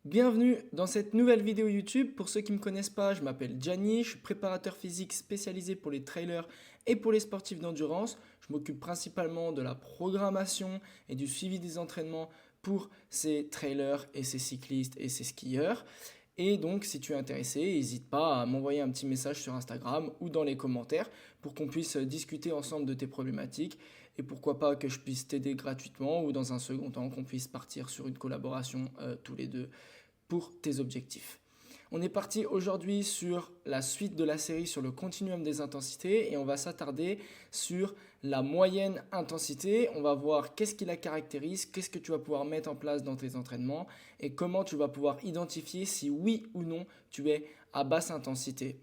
Bienvenue dans cette nouvelle vidéo YouTube. Pour ceux qui ne me connaissent pas, je m'appelle Gianni, je suis préparateur physique spécialisé pour les trailers et pour les sportifs d'endurance. Je m'occupe principalement de la programmation et du suivi des entraînements pour ces trailers et ces cyclistes et ces skieurs. Et donc, si tu es intéressé, n'hésite pas à m'envoyer un petit message sur Instagram ou dans les commentaires pour qu'on puisse discuter ensemble de tes problématiques et pourquoi pas que je puisse t'aider gratuitement ou dans un second temps qu'on puisse partir sur une collaboration tous les deux pour tes objectifs. On est parti aujourd'hui sur la suite de la série sur le continuum des intensités et on va s'attarder sur la moyenne intensité. On va voir qu'est-ce qui la caractérise, qu'est-ce que tu vas pouvoir mettre en place dans tes entraînements et comment tu vas pouvoir identifier si oui ou non tu es à basse intensité,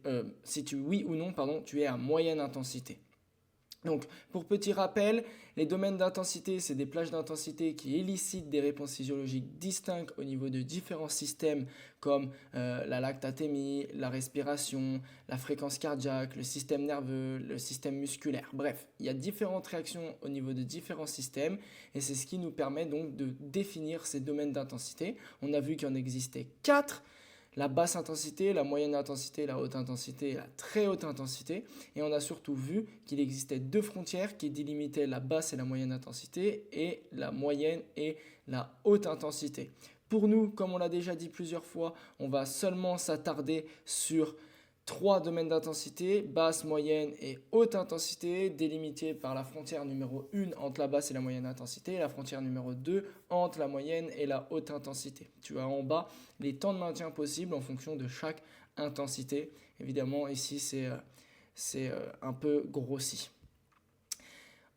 oui ou non pardon, tu es à moyenne intensité. Donc, pour petit rappel, les domaines d'intensité, c'est des plages d'intensité qui élicitent des réponses physiologiques distinctes au niveau de différents systèmes comme la lactatémie, la respiration, la fréquence cardiaque, le système nerveux, le système musculaire. Bref, il y a différentes réactions au niveau de différents systèmes et c'est ce qui nous permet donc de définir ces domaines d'intensité. On a vu qu'il en existait 4. La basse intensité, la moyenne intensité, la haute intensité et la très haute intensité. Et on a surtout vu qu'il existait deux frontières qui délimitaient la basse et la moyenne intensité et la moyenne et la haute intensité. Pour nous, comme on l'a déjà dit plusieurs fois, on va seulement s'attarder sur trois domaines d'intensité, basse, moyenne et haute intensité, délimités par la frontière numéro 1 entre la basse et la moyenne intensité, et la frontière numéro 2 entre la moyenne et la haute intensité. Tu as en bas les temps de maintien possibles en fonction de chaque intensité. Évidemment, ici, c'est un peu grossi.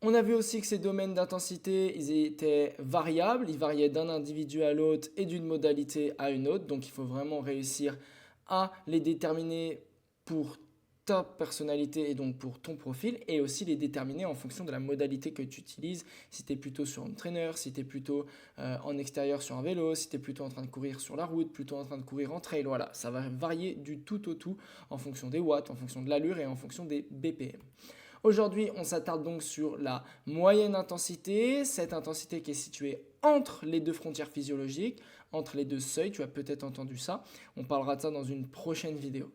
On a vu aussi que ces domaines d'intensité, ils étaient variables, ils variaient d'un individu à l'autre et d'une modalité à une autre, donc il faut vraiment réussir à les déterminer pour ta personnalité et donc pour ton profil et aussi les déterminer en fonction de la modalité que tu utilises. Si tu es plutôt sur un trainer, si tu es plutôt en extérieur sur un vélo, si tu es plutôt en train de courir sur la route, plutôt en train de courir en trail, voilà, ça va varier du tout au tout en fonction des watts, en fonction de l'allure et en fonction des BPM. Aujourd'hui, on s'attarde donc sur la moyenne intensité, cette intensité qui est située entre les deux frontières physiologiques, entre les deux seuils, tu as peut-être entendu ça. On parlera de ça dans une prochaine vidéo.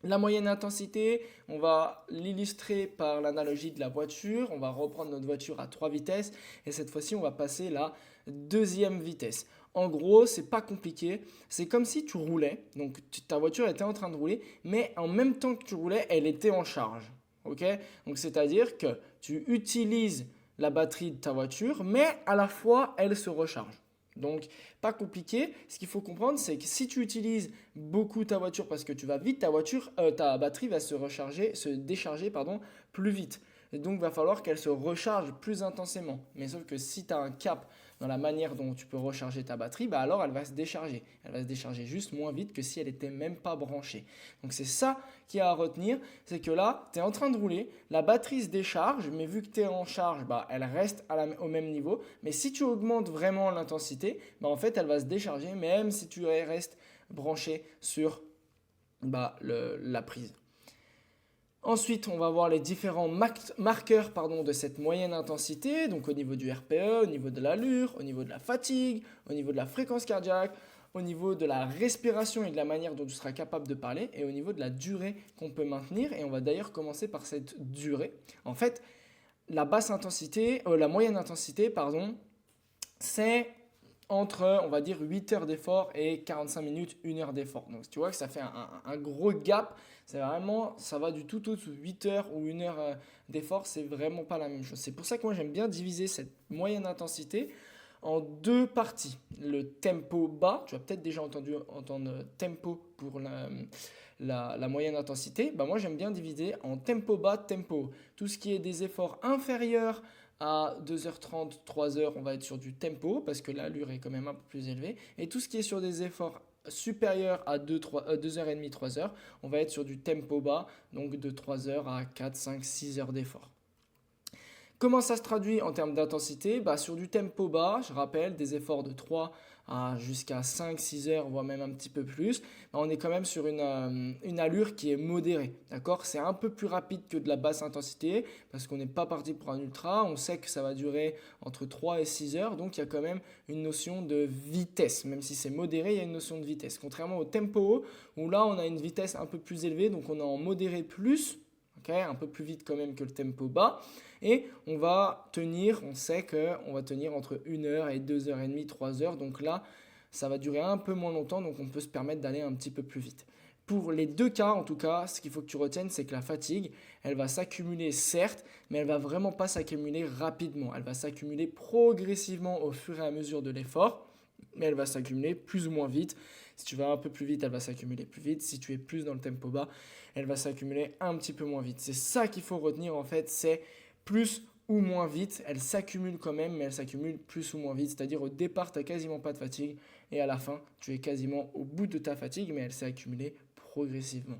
La moyenne intensité, on va l'illustrer par l'analogie de la voiture. On va reprendre notre voiture à 3 vitesses et cette fois-ci, on va passer la deuxième vitesse. En gros, c'est pas compliqué. C'est comme si tu roulais. Donc, ta voiture était en train de rouler, mais en même temps que tu roulais, elle était en charge. Ok? Donc, c'est-à-dire que tu utilises la batterie de ta voiture, mais à la fois, elle se recharge. Donc, pas compliqué. Ce qu'il faut comprendre, c'est que si tu utilises beaucoup ta voiture parce que tu vas vite, ta batterie va se décharger, plus vite. Et donc, il va falloir qu'elle se recharge plus intensément. Mais sauf que si tu as un cap dans la manière dont tu peux recharger ta batterie, bah alors elle va se décharger. Elle va se décharger juste moins vite que si elle n'était même pas branchée. Donc, c'est ça qu'il y a à retenir. C'est que là, tu es en train de rouler, la batterie se décharge, mais vu que tu es en charge, bah, elle reste au même niveau. Mais si tu augmentes vraiment l'intensité, bah, en fait, elle va se décharger même si tu restes branché sur la prise. Ensuite, on va voir les différents marqueurs de cette moyenne intensité, donc au niveau du RPE, au niveau de l'allure, au niveau de la fatigue, au niveau de la fréquence cardiaque, au niveau de la respiration et de la manière dont tu seras capable de parler, et au niveau de la durée qu'on peut maintenir. Et on va d'ailleurs commencer par cette durée. En fait, la moyenne intensité, c'est entre, on va dire, 8 heures d'effort et 45 minutes, 1 heure d'effort. Donc, tu vois que ça fait un gros gap. C'est vraiment, ça va du tout au tout. 8 heures ou 1 heure d'effort, c'est vraiment pas la même chose. C'est pour ça que moi, j'aime bien diviser cette moyenne intensité en deux parties. Le tempo bas, tu as peut-être déjà entendre tempo pour la moyenne intensité. Bah, moi, j'aime bien diviser en tempo bas, tempo haut. Tout ce qui est des efforts inférieurs à 2h30, 3h, on va être sur du tempo parce que l'allure est quand même un peu plus élevée. Et tout ce qui est sur des efforts supérieurs à 2h30, 3h, on va être sur du tempo bas, donc de 3h à 4, 5, 6 heures d'effort. Comment ça se traduit en termes d'intensité? Sur du tempo bas, je rappelle, des efforts de 3 jusqu'à 5-6 heures, voire même un petit peu plus, ben, on est quand même sur une allure qui est modérée. D'accord? C'est un peu plus rapide que de la basse intensité parce qu'on n'est pas parti pour un ultra. On sait que ça va durer entre 3 et 6 heures, donc il y a quand même une notion de vitesse. Même si c'est modéré, il y a une notion de vitesse. Contrairement au tempo haut, où là on a une vitesse un peu plus élevée, donc on est en modéré plus. Okay, un peu plus vite quand même que le tempo bas. Et on va tenir, on sait qu'on va tenir entre 1 heure et 2 heures et demie, 3 heures. Donc là, ça va durer un peu moins longtemps, donc on peut se permettre d'aller un petit peu plus vite. Pour les deux cas, en tout cas, ce qu'il faut que tu retiennes, c'est que la fatigue, elle va s'accumuler certes, mais elle va vraiment pas s'accumuler rapidement. Elle va s'accumuler progressivement au fur et à mesure de l'effort, mais elle va s'accumuler plus ou moins vite. Si tu vas un peu plus vite, elle va s'accumuler plus vite. Si tu es plus dans le tempo bas, elle va s'accumuler un petit peu moins vite. C'est ça qu'il faut retenir en fait, c'est plus ou moins vite. Elle s'accumule quand même, mais elle s'accumule plus ou moins vite. C'est-à-dire au départ, tu n'as quasiment pas de fatigue et à la fin, tu es quasiment au bout de ta fatigue, mais elle s'est accumulée progressivement.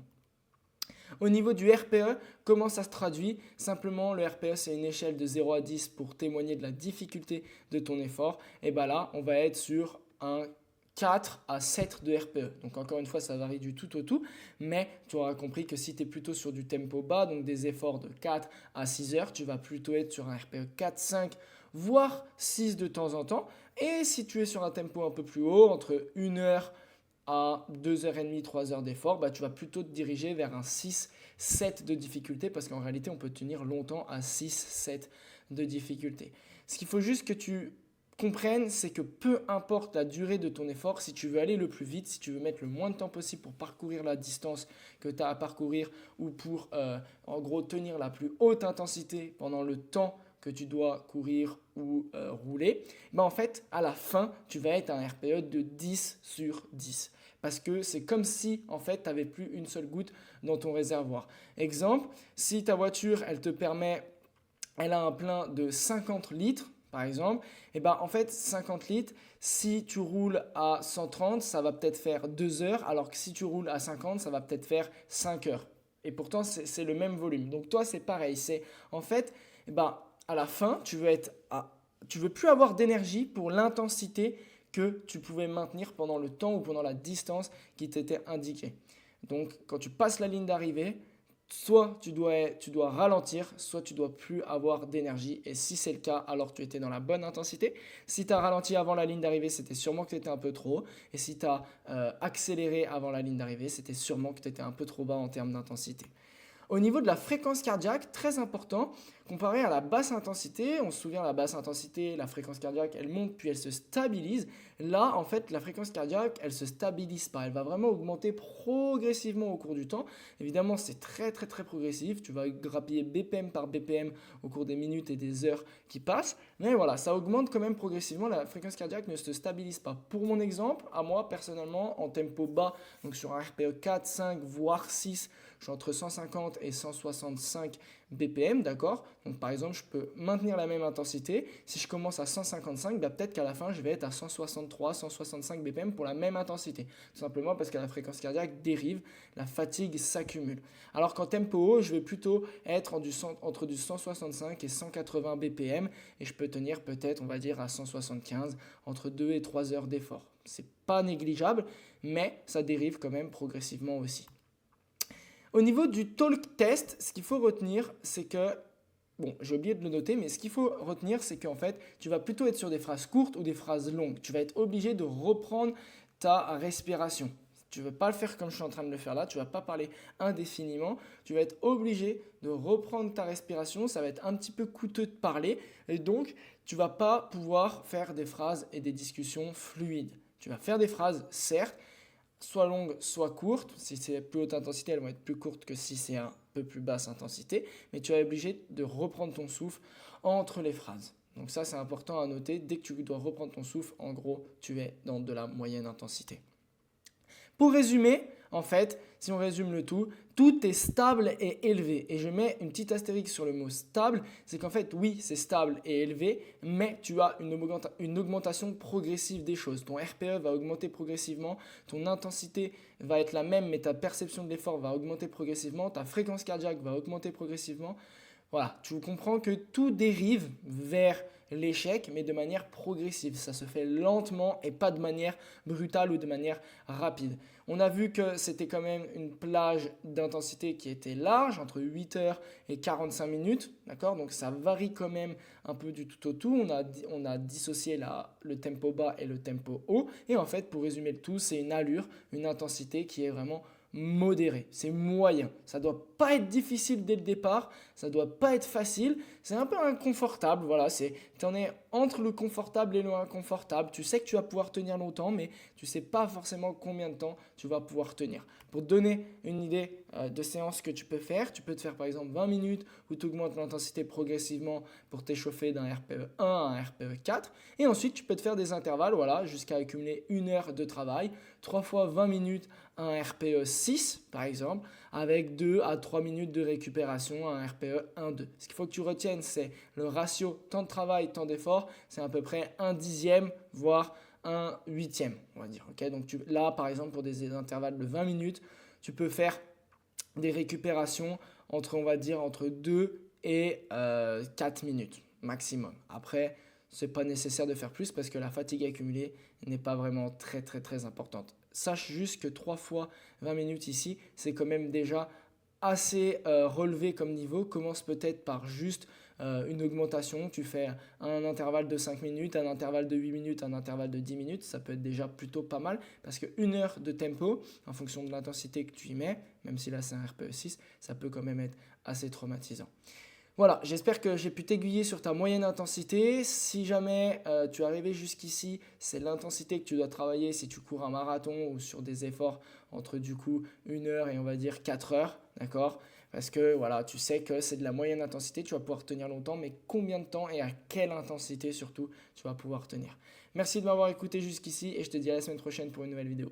Au niveau du RPE, comment ça se traduit? Simplement, le RPE, c'est une échelle de 0 à 10 pour témoigner de la difficulté de ton effort. Et bien là, on va être sur un 4 à 7 de RPE. Donc encore une fois, ça varie du tout au tout, mais tu auras compris que si tu es plutôt sur du tempo bas, donc des efforts de 4 à 6 heures, tu vas plutôt être sur un RPE 4, 5, voire 6 de temps en temps. Et si tu es sur un tempo un peu plus haut, entre 1 heure à 2 heures et demie, 3 heures d'effort, bah, tu vas plutôt te diriger vers un 6, 7 de difficulté parce qu'en réalité, on peut tenir longtemps à 6, 7 de difficulté. Ce qu'il faut juste que tu comprennes, c'est que peu importe la durée de ton effort, si tu veux aller le plus vite, si tu veux mettre le moins de temps possible pour parcourir la distance que tu as à parcourir ou pour en gros tenir la plus haute intensité pendant le temps que tu dois courir ou rouler, ben en fait, à la fin, tu vas être à un RPE de 10 sur 10. Parce que c'est comme si, en fait, tu n'avais plus une seule goutte dans ton réservoir. Exemple, si ta voiture, elle a un plein de 50 litres, par exemple, et ben en fait 50 litres, si tu roules à 130, ça va peut-être faire 2 heures, alors que si tu roules à 50, ça va peut-être faire 5 heures. Et pourtant, c'est le même volume. Donc toi, c'est pareil. C'est en fait, eh ben, à la fin, tu veux plus avoir d'énergie pour l'intensité que tu pouvais maintenir pendant le temps ou pendant la distance qui t'était indiquée. Donc quand tu passes la ligne d'arrivée, soit tu dois ralentir, soit tu dois plus avoir d'énergie. Et si c'est le cas, alors tu étais dans la bonne intensité. Si tu as ralenti avant la ligne d'arrivée, c'était sûrement que tu étais un peu trop haut. Et si tu as accéléré avant la ligne d'arrivée, c'était sûrement que tu étais un peu trop bas en termes d'intensité. Au niveau de la fréquence cardiaque, très important, comparé à la basse intensité, on se souvient la basse intensité, la fréquence cardiaque, elle monte puis elle se stabilise. Là, en fait, la fréquence cardiaque, elle se stabilise pas. Elle va vraiment augmenter progressivement au cours du temps. Évidemment, c'est très très très progressif. Tu vas grappiller BPM par BPM au cours des minutes et des heures qui passent. Mais voilà, ça augmente quand même progressivement. La fréquence cardiaque ne se stabilise pas. Pour mon exemple, à moi personnellement, en tempo bas, donc sur un RPE 4, 5, voire 6, je suis entre 150 et 165 BPM, d'accord? Donc par exemple, je peux maintenir la même intensité. Si je commence à 155, bah, peut-être qu'à la fin, je vais être à 163, 165 BPM pour la même intensité. Tout simplement parce que la fréquence cardiaque dérive, la fatigue s'accumule. Alors qu'en tempo haut, je vais plutôt être entre du 165 et 180 BPM et je peux tenir peut-être, on va dire, à 175 entre 2 et 3 heures d'effort. C'est pas négligeable, mais ça dérive quand même progressivement aussi. Au niveau du talk test, ce qu'il faut retenir, c'est que, bon, j'ai oublié de le noter, mais ce qu'il faut retenir, c'est qu'en fait, tu vas plutôt être sur des phrases courtes ou des phrases longues. Tu vas être obligé de reprendre ta respiration. Tu ne veux pas le faire comme je suis en train de le faire là, tu ne vas pas parler indéfiniment, tu vas être obligé de reprendre ta respiration, ça va être un petit peu coûteux de parler et donc tu ne vas pas pouvoir faire des phrases et des discussions fluides. Tu vas faire des phrases, certes, soit longues, soit courtes. Si c'est plus haute intensité, elles vont être plus courtes que si c'est un peu plus basse intensité. Mais tu es obligé de reprendre ton souffle entre les phrases. Donc ça, c'est important à noter. Dès que tu dois reprendre ton souffle, en gros, tu es dans de la moyenne intensité. Pour résumer, en fait, si on résume le tout, tout est stable et élevé. Et je mets une petite astérix sur le mot stable, c'est qu'en fait, oui, c'est stable et élevé, mais tu as une augmentation progressive des choses. Ton RPE va augmenter progressivement, ton intensité va être la même, mais ta perception de l'effort va augmenter progressivement, ta fréquence cardiaque va augmenter progressivement. Voilà, tu comprends que tout dérive vers l'échec, mais de manière progressive. Ça se fait lentement et pas de manière brutale ou de manière rapide. On a vu que c'était quand même une plage d'intensité qui était large, entre 8 heures et 45 minutes. D'accord? Donc ça varie quand même un peu du tout au tout. On a dissocié le tempo bas et le tempo haut. Et en fait, pour résumer le tout, c'est une allure, une intensité qui est vraiment modéré, c'est moyen. Ça doit pas être difficile dès le départ, ça doit pas être facile, c'est un peu inconfortable, voilà, tu en es entre le confortable et le inconfortable. Tu sais que tu vas pouvoir tenir longtemps, mais tu sais pas forcément combien de temps tu vas pouvoir tenir. Pour te donner une idée de séance que tu peux faire, tu peux te faire par exemple 20 minutes où tu augmentes l'intensité progressivement pour t'échauffer d'un RPE 1 à un RPE 4 et ensuite tu peux te faire des intervalles, voilà, jusqu'à accumuler 1 heure de travail, 3 fois 20 minutes un RPE 6 par exemple, avec 2 à 3 minutes de récupération à un RPE 1-2. Ce qu'il faut que tu retiennes, c'est le ratio temps de travail, temps d'effort, c'est à peu près 1/10, voire 1/8, on va dire. Okay, donc là, par exemple, pour des intervalles de 20 minutes, tu peux faire des récupérations entre, on va dire, entre 2 et 4 minutes maximum. Après, ce n'est pas nécessaire de faire plus parce que la fatigue accumulée n'est pas vraiment très très très importante. Sache juste que 3 fois 20 minutes ici, c'est quand même déjà assez relevé comme niveau. Commence peut-être par juste une augmentation. Tu fais un intervalle de 5 minutes, un intervalle de 8 minutes, un intervalle de 10 minutes. Ça peut être déjà plutôt pas mal parce que 1 heure de tempo, en fonction de l'intensité que tu y mets, même si là c'est un RPE 6, ça peut quand même être assez traumatisant. Voilà, j'espère que j'ai pu t'aiguiller sur ta moyenne intensité. Si jamais tu es arrivé jusqu'ici, c'est l'intensité que tu dois travailler si tu cours un marathon ou sur des efforts entre du coup 1 heure et on va dire 4 heures, d'accord? Parce que voilà, tu sais que c'est de la moyenne intensité, tu vas pouvoir tenir longtemps, mais combien de temps et à quelle intensité surtout tu vas pouvoir tenir. Merci de m'avoir écouté jusqu'ici et je te dis à la semaine prochaine pour une nouvelle vidéo.